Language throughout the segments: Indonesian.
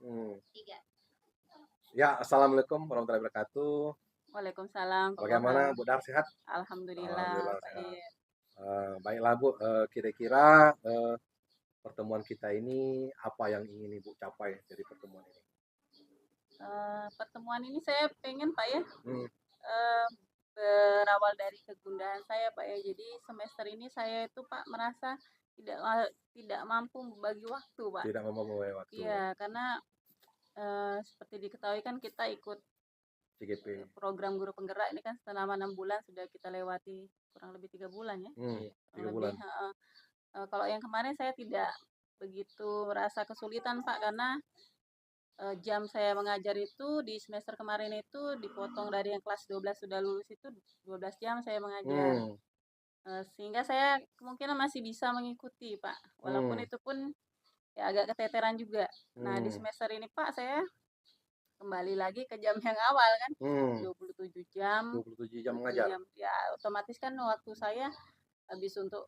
Hmm. Ya, assalamualaikum warahmatullahi wabarakatuh. Waalaikumsalam, Pak Bagaimana Boham. Bu Dar, sehat? Alhamdulillah, Alhamdulillah sehat. baik. Baiklah Bu, kira-kira pertemuan kita ini apa yang ingin Ibu capai dari pertemuan ini? Pertemuan ini saya pengen Pak ya, Hmm, eh, berawal dari kegundahan saya Pak ya. Jadi semester ini saya itu Pak merasa tidak mampu membagi waktu Pak. tidak mempunyai waktu. Iya, karena seperti diketahui kan kita ikut CGP. program guru penggerak ini kan selama 6 bulan sudah kita lewati kurang lebih 3 bulan ya, kurang 3 lebih. bulan. Kalau yang kemarin saya tidak begitu merasa kesulitan Pak karena jam saya mengajar itu di semester kemarin itu dipotong dari yang kelas 12 sudah lulus itu 12 jam saya mengajar. Hmm, Sehingga saya kemungkinan masih bisa mengikuti, Pak. Walaupun hmm, itu pun ya agak keteteran juga. Nah, di hmm, semester ini, Pak, saya kembali lagi ke jam yang awal kan. hmm. 27 jam, 27 jam 27 mengajar. jam. Ya, otomatis kan waktu saya habis untuk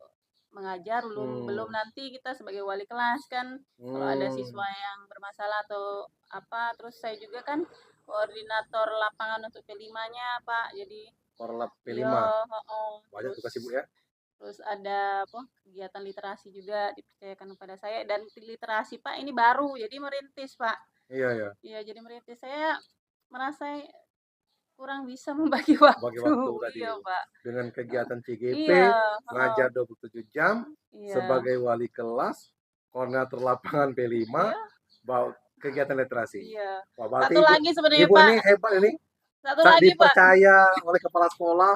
mengajar belum belum Hmm, nanti kita sebagai wali kelas kan kalau ada hmm. siswa yang bermasalah atau apa terus saya juga kan koordinator lapangan untuk P5-nya Pak jadi Korlap iya P5. Banyak terus tugas Ibu ya? terus ada apa kegiatan literasi juga dipercayakan kepada saya dan literasi Pak ini baru jadi merintis Pak Iya, ya. iya jadi merintis saya merasa kurang bisa membagi Bagi waktu waktu tadi. iya Pak. Dengan Heeh. kegiatan CGP, Iya heeh. ngajar 27 jam, Iya sebagai wali kelas, koordinator lapangan P5, iya bawa kegiatan literasi. iya. Wah, berarti Satu Ibu, lagi sebenarnya Ibu Pak, ini hebat ini. satu Saat lagi Pak. dipercaya oleh kepala sekolah,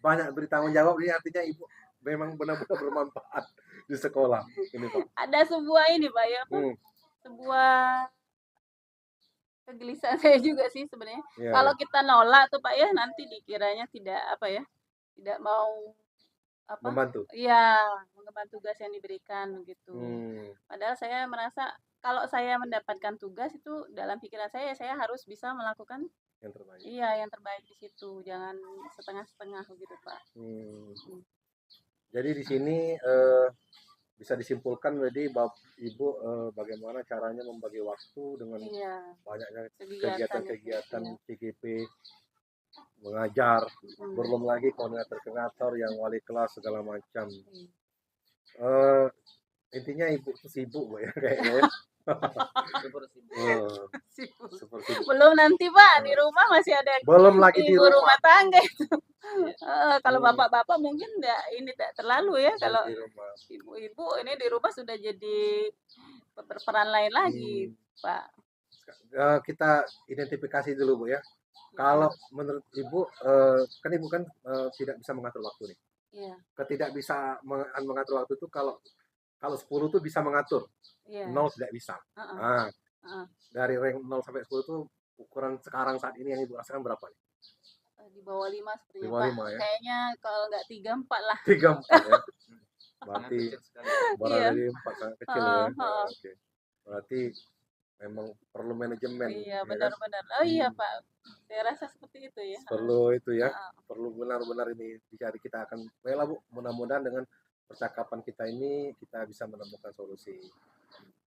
banyak beri tanggung jawab, ini artinya Ibu memang benar-benar bermanfaat di sekolah. Ini Pak. Ada sebuah ini Pak ya, apa, Hmm, sebuah kegelisahan saya juga sih sebenarnya. iya, Kalau ya. kita nolak tuh Pak ya, nanti dikiranya tidak apa ya, tidak mau apa, Membantu. iya, mengemban tugas yang diberikan gitu. Hmm, Padahal saya merasa kalau saya mendapatkan tugas itu dalam pikiran saya harus bisa melakukan yang terbaik. iya yang terbaik di situ, jangan setengah-setengah gitu Pak. Hmm. Hmm. Jadi di sini bisa disimpulkan jadi Ibu bagaimana caranya membagi waktu dengan Iya, banyaknya kegiatan itu. kegiatan-kegiatan Iya. CGP, mengajar, Hmm. belum lagi koordinator-koordinator yang wali kelas segala macam. Iya. Eh, Intinya Ibu tuh sibuk Bu, ya kayaknya ya. Eh, Sibuk. super sibuk. Belum nanti Pak, di Eh, rumah masih ada belum lagi di ibu rumah. rumah tangga itu. Kalau Hmm, bapak-bapak mungkin enggak ini tidak terlalu ya, belum kalau di rumah. ibu-ibu ini di rumah sudah jadi berperan lain lagi, Hmm, Pak. kita identifikasi dulu Bu ya. Mhm. Kalau menurut Ibu, kan Ibu kan tidak bisa mengatur waktu nih. Iya, Ketidak bisa mengatur waktu itu kalau kalau 10 tuh bisa mengatur, iya, 0 tidak bisa. heeh, Nah, heeh. dari rank 0 sampai 10 tuh ukuran sekarang saat ini yang Ibu rasakan berapa nih? Di bawah 5 Di sepertinya bawah Pak. 5 ya? Kayaknya kalau nggak 3, 4 lah. 3, 4 ya? Berarti berada Iya, di 4 sangat kecil heeh, ya? Nah, heeh. oke. Berarti memang perlu manajemen, Iya, ya kan? benar-benar. Oh iya Hmm, Pak, saya rasa seperti itu ya. Heeh, perlu itu ya, heeh. perlu benar-benar ini dicari. Kita akan, baiklah Bu, mudah-mudahan dengan percakapan kita ini kita bisa menemukan solusi.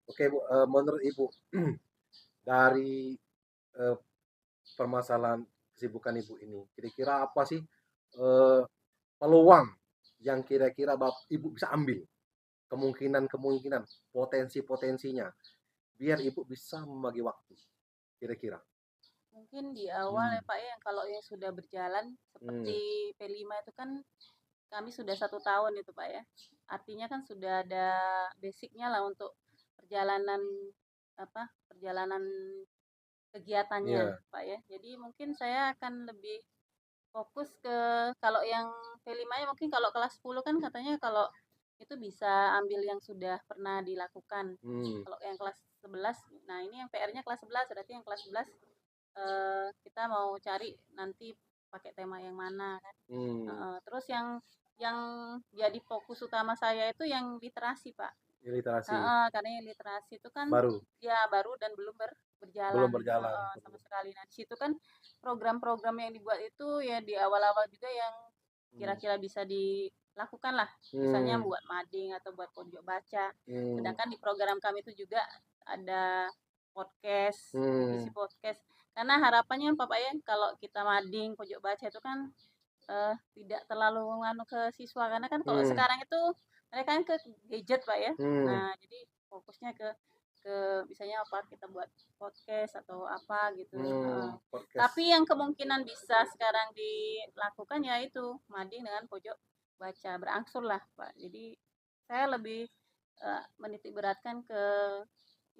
Oke Bu, menurut Ibu dari eh, permasalahan kesibukan Ibu ini, kira-kira apa sih eh, peluang yang kira-kira Ibu bisa ambil, kemungkinan-kemungkinan, potensi-potensinya, biar Ibu bisa membagi waktu, kira-kira? Mungkin di awal Hmm, ya Pak ya, kalau yang sudah berjalan hmm, seperti P5 itu kan kami sudah 1 tahun itu Pak ya. Artinya kan sudah ada basicnya lah untuk perjalanan apa perjalanan kegiatannya iya, Pak ya. Jadi mungkin saya akan lebih fokus ke kalau yang P5 ya mungkin kalau kelas 10 kan katanya kalau itu bisa ambil yang sudah pernah dilakukan. hmm, Kalau yang kelas 11, nah ini yang PR-nya kelas 11, berarti yang kelas 11 kita mau cari nanti pakai tema yang mana kan. hmm, Terus yang jadi fokus utama saya itu yang literasi, Pak. literasi Karena yang literasi itu kan baru, ya baru dan belum belum berjalan berjalan. sama sekali. Nah, di situ kan program-program yang dibuat itu ya di awal-awal juga yang Hmm, kira-kira bisa dilakukan lah. Misalnya hmm, buat mading atau buat pojok baca. hmm, Sedangkan di program kami itu juga ada podcast, divisi Hmm. podcast. Karena harapannya Pak ya, kalau kita mading, pojok baca itu kan tidak terlalu nganu ke siswa, karena kan kalau Hmm. sekarang itu mereka kan ke gadget Pak ya. Hmm. Nah, jadi fokusnya ke misalnya apa kita buat podcast atau apa gitu. Hmm. Tapi Podcast. yang kemungkinan bisa sekarang dilakukan ya itu mading dengan pojok baca berangsur lah Pak. Jadi saya lebih menitik beratkan ke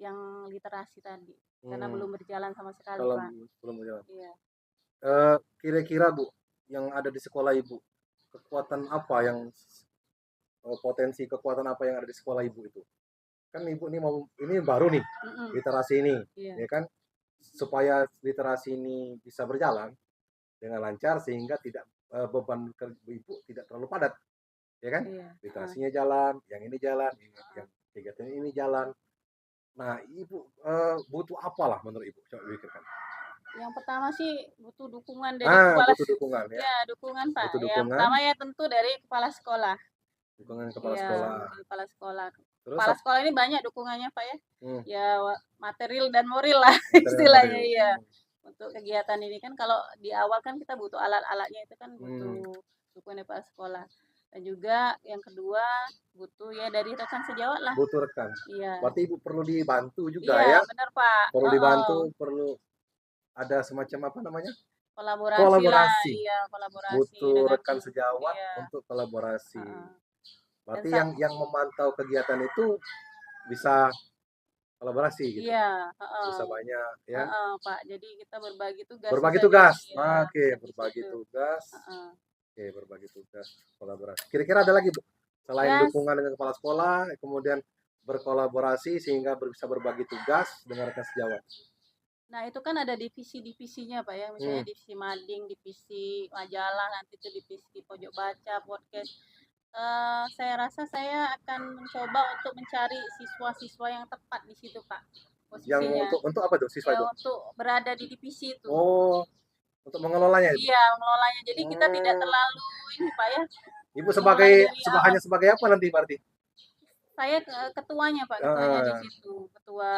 yang literasi tadi karena Hmm. belum berjalan sama sekali Kalau Pak. belum berjalan. Iya. Kira-kira Bu, yang ada di sekolah Ibu, kekuatan apa yang potensi kekuatan apa yang ada di sekolah Ibu itu? Kan Ibu ini baru nih Mm-mm. literasi ini, Iya. ya kan? Supaya literasi ini bisa berjalan dengan lancar sehingga tidak beban Ibu tidak terlalu padat, ya kan? Iya. Literasinya jalan, yang ini jalan, yang kegiatan ini jalan. Nah, Ibu butuh apalah menurut Ibu? Coba pikirkan. Yang pertama sih butuh dukungan dari kepala Butuh dukungan ya. ya dukungan Pak. Butuh Yang dukungan, pertama ya tentu dari kepala sekolah. dukungan kepala Iya, sekolah. dari kepala sekolah. Terus Kepala sekolah ini banyak dukungannya Pak ya. hmm, Ya material dan moral lah material istilahnya material. iya. Untuk kegiatan ini kan kalau di awal kan kita butuh alat-alatnya itu kan Hmm, butuh dukungan dari kepala sekolah. Dan juga yang kedua butuh ya dari rekan sejawat lah. butuh rekan. Iya. Berarti Ibu perlu dibantu juga Iya, ya. benar Pak. Perlu Heeh. dibantu, perlu ada semacam apa namanya? Kolaborasi lah, Kolaborasi. iya kolaborasi Butuh dengan rekan sejawat iya, untuk kolaborasi. heeh. Dan Berarti yang memantau kegiatan itu bisa kolaborasi gitu. iya, heeh, Bisa banyak ya. heeh, Pak. Jadi kita berbagi tugas Berbagi bisa tugas. iya, Oke, bisa di berbagi situ. tugas. Heeh. Oke, berbagi tugas, kolaborasi. Kira-kira ada lagi, Bu? Selain Ya, dukungan dengan kepala sekolah, kemudian berkolaborasi sehingga bisa berbagi tugas dengan rekan sejawat. nah itu kan ada divisi-divisinya, Pak ya. Hmm. Misalnya divisi mading, divisi majalah, nanti itu divisi pojok baca, podcast. Saya rasa saya akan mencoba untuk mencari siswa-siswa yang tepat di situ, Pak, Yang posisinya. untuk apa tuh siswa Ya itu? untuk berada di divisi itu. Oh, untuk mengelolanya itu. Iya, mengelolanya. Jadi kita tidak Hmm. terlalu ini, Pak ya, Ibu mulai sebagai dari awal. hanya sebagai apa nanti berarti? Saya ketuanya, Pak, ketuanya di Heeh. situ. Ketua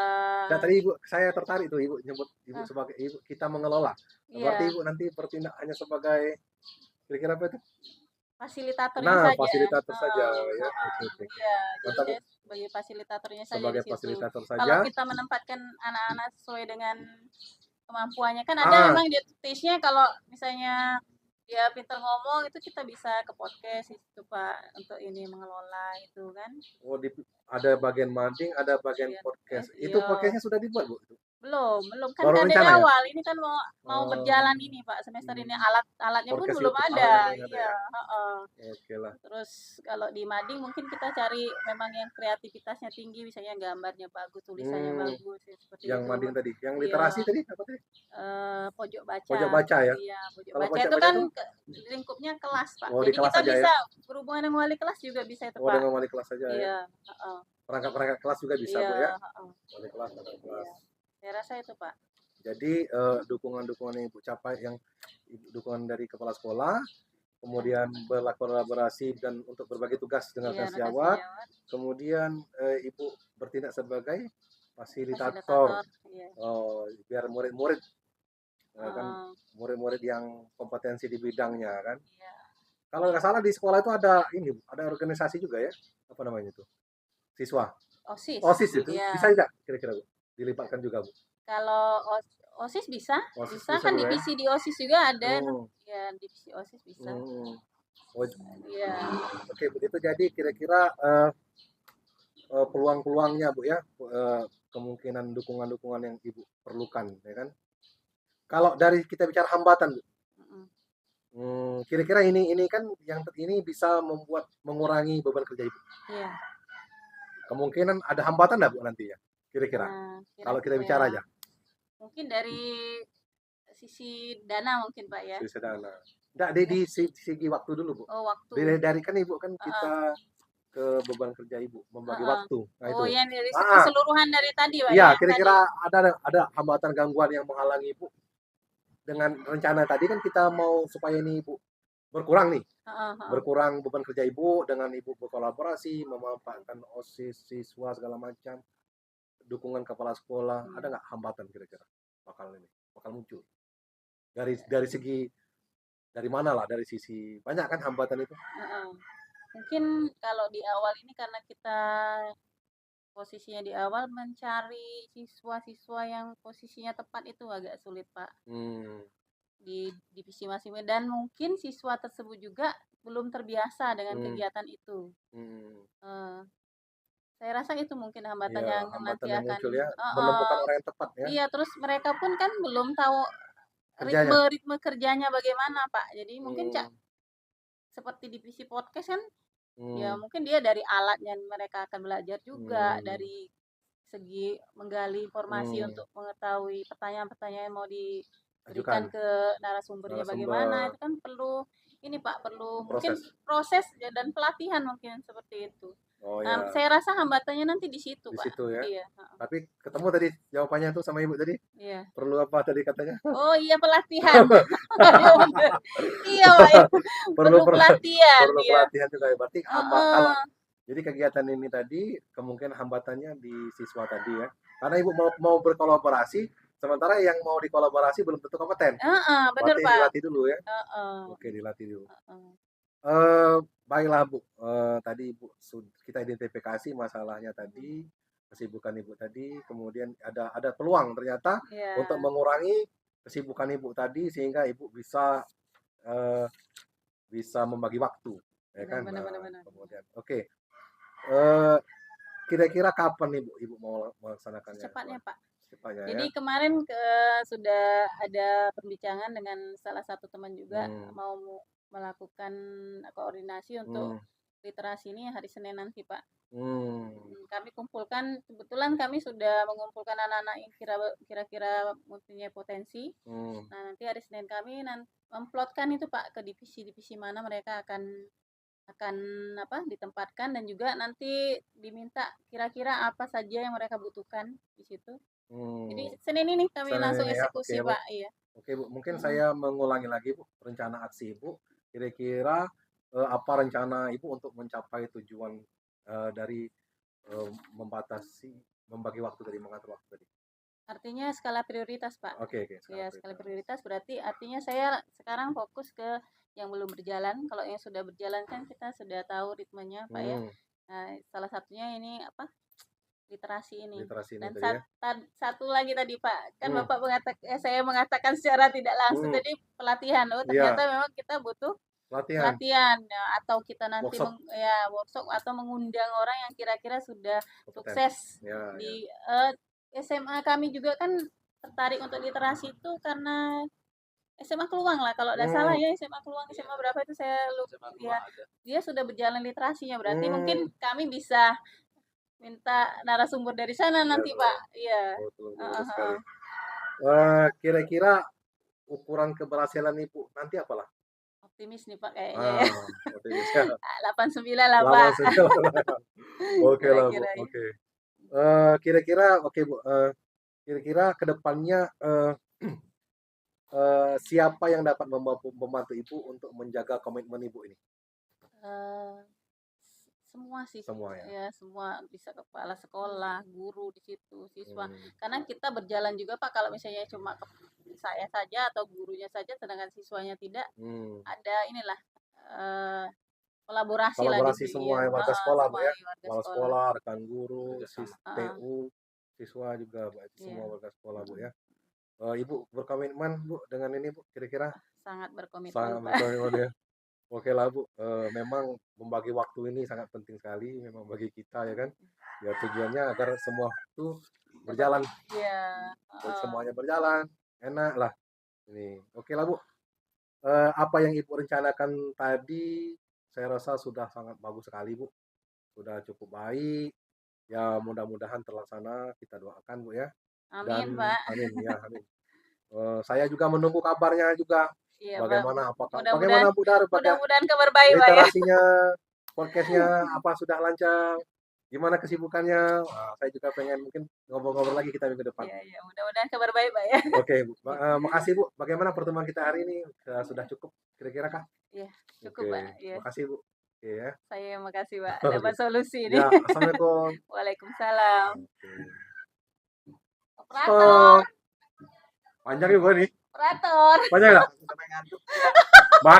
Nah, tadi Ibu saya tertarik tuh Ibu nyebut Ibu eh, sebagai Ibu kita mengelola. Berarti iya, Ibu nanti bertindak hanya sebagai kira-kira apa itu? fasilitatornya Nah, saja. fasilitator saja Heeh, ya. heeh. Oke, oke, oke. Iya, jadi Mantap, Bu. saya sebagai fasilitatornya saja di Sebagai situ. fasilitator Kalau saja. kita menempatkan anak-anak sesuai dengan kemampuannya, kan ada Ah, memang dia tulisnya kalau misalnya dia pintar ngomong itu kita bisa ke podcast itu Pak untuk ini mengelola itu kan. oh ada bagian mading, ada bagian Bagian podcast. Itu iya. podcastnya sudah dibuat, Bu? Belum kan Baru kan dari rencana ya? awal. Ini kan mau mau Oh, berjalan ini Pak semester ini alat-alatnya pun podcast belum YouTube alatnya ada. belum ada Iya, ya? heeh. Oke lah. Terus kalau di mading mungkin kita cari memang yang kreativitasnya tinggi, misalnya gambarnya bagus, tulisannya Hmm, bagus, ya seperti yang itu. mading tadi, yang Iya, literasi tadi apa tadi? pojok baca. Pojok baca ya? Iya, pojok Kalau baca pojok itu baca kan itu? lingkupnya kelas, Pak. Oh, di Jadi kelas kita saja ya? bisa berhubungan dengan wali kelas juga bisa itu, Oh, Pak. dengan wali kelas saja ya? Iya, heeh. Perangkat-perangkat kelas juga bisa, Iya, Bu ya? heeh. Wali kelas, perangkat kelas. Iya. Saya rasa itu, Pak. Jadi dukungan-dukungan yang Ibu capai, yang dukungan dari kepala sekolah, kemudian berkolaborasi dan untuk berbagi tugas dengan Iya, rekan rekan sejawat, sejawat, kemudian Ibu bertindak sebagai fasilitator, fasilitator, iya. biar murid-murid kan Heeh, murid-murid yang kompetensi di bidangnya kan. iya. Kalau nggak salah di sekolah itu ada ini, ada organisasi juga ya, apa namanya itu? Siswa. OSIS, OSIS itu iya. bisa tidak kira-kira Bu? Dilibatkan juga Bu. Kalau OSIS bisa, OSIS bisa bisa kan juga ya. divisi di OSIS juga ada. Hmm, Ya, divisi OSIS bisa. hmm. Oh, Iya, oke, begitu jadi kira-kira peluang-peluangnya Bu ya, kemungkinan dukungan-dukungan yang Ibu perlukan ya kan. Kalau dari kita bicara hambatan Bu, mhm, kira-kira ini kan yang ini bisa mengurangi beban kerja Ibu. iya. Kemungkinan ada hambatan nggak Bu nantinya? Kira-kira Nah, kalau kita kira-kira ya, bicara aja mungkin dari sisi dana mungkin, Pak, ya? sisi dana. Nggak di Ya. segi waktu dulu Bu. Oh, waktu. Dari kan Ibu kan Heeh, kita ke beban kerja Ibu membagi heeh. waktu. Nah Oh, itu. yang dari Ah, keseluruhan dari tadi, Pak, iya ya? Tadi. kira-kira ada hambatan gangguan yang menghalangi Ibu dengan rencana tadi kan kita mau supaya ini Ibu berkurang nih, Heeh, heeh. berkurang beban kerja Ibu dengan Ibu berkolaborasi, memanfaatkan OSIS, siswa segala macam. dukungan kepala sekolah, ada nggak hambatan kira-kira bakal muncul? Dari segi dari mana lah? Dari sisi banyak kan hambatan itu? Heeh. Mungkin kalau di awal ini karena kita posisinya di awal mencari siswa-siswa yang posisinya tepat itu agak sulit, Pak. Di divisi masing-masing dan mungkin siswa tersebut juga belum terbiasa dengan kegiatan itu. Saya rasa itu mungkin hambatan Iya, yang hambatan nanti yang akan muncul ya, menemukan orang yang tepat ya, iya, terus mereka pun kan belum tahu kerjanya. ritme kerjanya bagaimana, Pak. Jadi mungkin Hmm, seperti divisi podcast kan, ya hmm, mungkin dia dari alatnya mereka akan belajar juga, hmm, dari segi menggali informasi hmm, untuk mengetahui pertanyaan-pertanyaan yang mau diberikan ajukan ke narasumbernya bagaimana, narasumber itu kan perlu ini Pak, perlu mungkin proses. proses dan pelatihan mungkin seperti itu. Oh Nah, ya, saya rasa hambatannya nanti di situ, di Pak. situ ya. Iya, heeh, Tapi ketemu tadi jawabannya tuh sama ibu tadi, iya. perlu apa tadi katanya? Oh iya pelatihan. Iya bener. Iya, Pak, ya. Perlu Perlu pelatihan, perlu iya. pelatihan juga ya. Berarti kalau Heeh. jadi kegiatan ini tadi kemungkinan hambatannya di siswa tadi ya. Karena ibu mau berkolaborasi, sementara yang mau dikolaborasi belum tentu kompeten. Heeh, bener, Berarti Pak. dilatih dulu ya. Heeh, Oke, dilatih dulu. heeh. Baiklah Bu, tadi Ibu kita identifikasi masalahnya tadi, kesibukan Ibu tadi, kemudian ada peluang ternyata untuk Iya. mengurangi kesibukan Ibu tadi sehingga Ibu eee, bisa membagi waktu, ya Bener kan? bener bener Nah, bener. kemudian oke, eee, kira-kira kapan nih Bu, Ibu mau melaksanakannya? Secepatnya, Pak. Secepatnya ya? Jadi kemarin sudah ada perbincangan dengan salah satu teman juga Hmm, mau melakukan koordinasi untuk hmm, literasi ini hari Senin nanti, Pak. hmm, Kami kumpulkan, kebetulan kami sudah mengumpulkan anak-anak yang kira-kira mempunyai potensi. hmm. Nah, nanti hari Senin kami memplotkan itu Pak ke divisi-divisi mana mereka akan apa ditempatkan dan juga nanti diminta kira-kira apa saja yang mereka butuhkan di situ. Hmm. Jadi Senin ini kami Misalnya langsung ini ya, oke eksekusi Bu. Pak, iya. Oke Bu, mungkin Mm-mm. saya mengulangi lagi Bu, rencana aksi Ibu. Kira-kira apa rencana Ibu untuk mencapai tujuan dari eh, membatasi, membagi waktu tadi, mengatur waktu tadi? Artinya skala prioritas Pak. Oke, oke, skala Ya, skala prioritas. prioritas berarti artinya saya sekarang fokus ke yang belum berjalan. Kalau yang sudah berjalan kan kita sudah tahu ritmenya Pak ya. Hmm, Nah, salah satunya ini apa? Literasi ini. literasi ini Dan tadi ya. satu lagi tadi Pak, kan Hmm, Bapak saya mengatakan secara tidak langsung hmm, tadi pelatihan. Oh, ternyata iya, memang kita butuh latihan, pelatihan ya, atau kita nanti workshop, ya workshop atau mengundang orang yang kira-kira sudah kompeten. sukses Ya, ya. di SMA kami juga kan tertarik untuk literasi itu karena SMA Keluang lah kalau tidak salah Hmm, ya SMA Keluang SMA berapa itu saya lupa ya dia sudah berjalan literasinya berarti mungkin hmm, kami bisa minta narasumber dari sana ya, nanti Pak iya betul, betul, heeh, betul sekali. heeh. Kira-kira ukuran keberhasilan Ibu nanti apalah? Optimis nih Pak kayaknya ya Ah, optimis ya. 89 lah Lama Pak sudah. Oke lah Bu, kira-kira ya oke. Kira-kira oke Bu, kira-kira ke depannya, siapa yang dapat membantu Ibu untuk menjaga komitmen Ibu ini? Eh, semua sih, Semua ya? ya semua bisa kepala sekolah, guru di situ, siswa. Mmm, Karena kita berjalan juga Pak kalau misalnya cuma saya saja atau gurunya saja sedangkan siswanya tidak, mmm. ada inilah eh, kolaborasi lah di Kolaborasi sini semua ya. ya warga Heeh, sekolah Bu semua ya? iya, warga Kepala sekolah. sekolah, rekan guru, Heeh, TU, siswa juga berarti iya. semua warga sekolah Bu Mm-mm. ya? Ibu berkomitmen Bu dengan ini Bu kira-kira? Sangat berkomitmen Sangat Pak. berkomitmen ya? Oke lah Bu, memang membagi waktu ini sangat penting sekali memang bagi kita ya kan. Ya tujuannya agar semua itu Dapat berjalan, iya, heeh. semuanya berjalan, enak lah ini. Oke lah Bu, apa yang Ibu rencanakan tadi saya rasa sudah sangat bagus sekali Bu, sudah cukup baik. Ya mudah-mudahan terlaksana, kita doakan Bu ya. Dan Amin Pak. amin ya, amin. Saya juga menunggu kabarnya juga, Iya Pak. Mudah-mudahan bagaimana Bu Dar, mudah-mudahan kabar baik Pak ya. literasinya, podcastnya apa sudah lancar? Gimana kesibukannya? Wah, saya juga pengen mungkin ngobrol-ngobrol lagi kita minggu depan. Iya iya, mudah-mudahan kabar baik Pak ya. Oke, Bu. Makasih Bu. Bagaimana pertemuan kita hari ini? Sudah cukup kira-kira kah? Iya, cukup Pak. Oke, Iya. makasih Bu. Oke ya. Saya yang makasih, Pak. Oke. Dapat solusi ini. Ya, assalamualaikum. Waalaikumsalam. Oke. Operator. Panjang juga nih. Operator. Panjang nggak? Sampai ngantuk.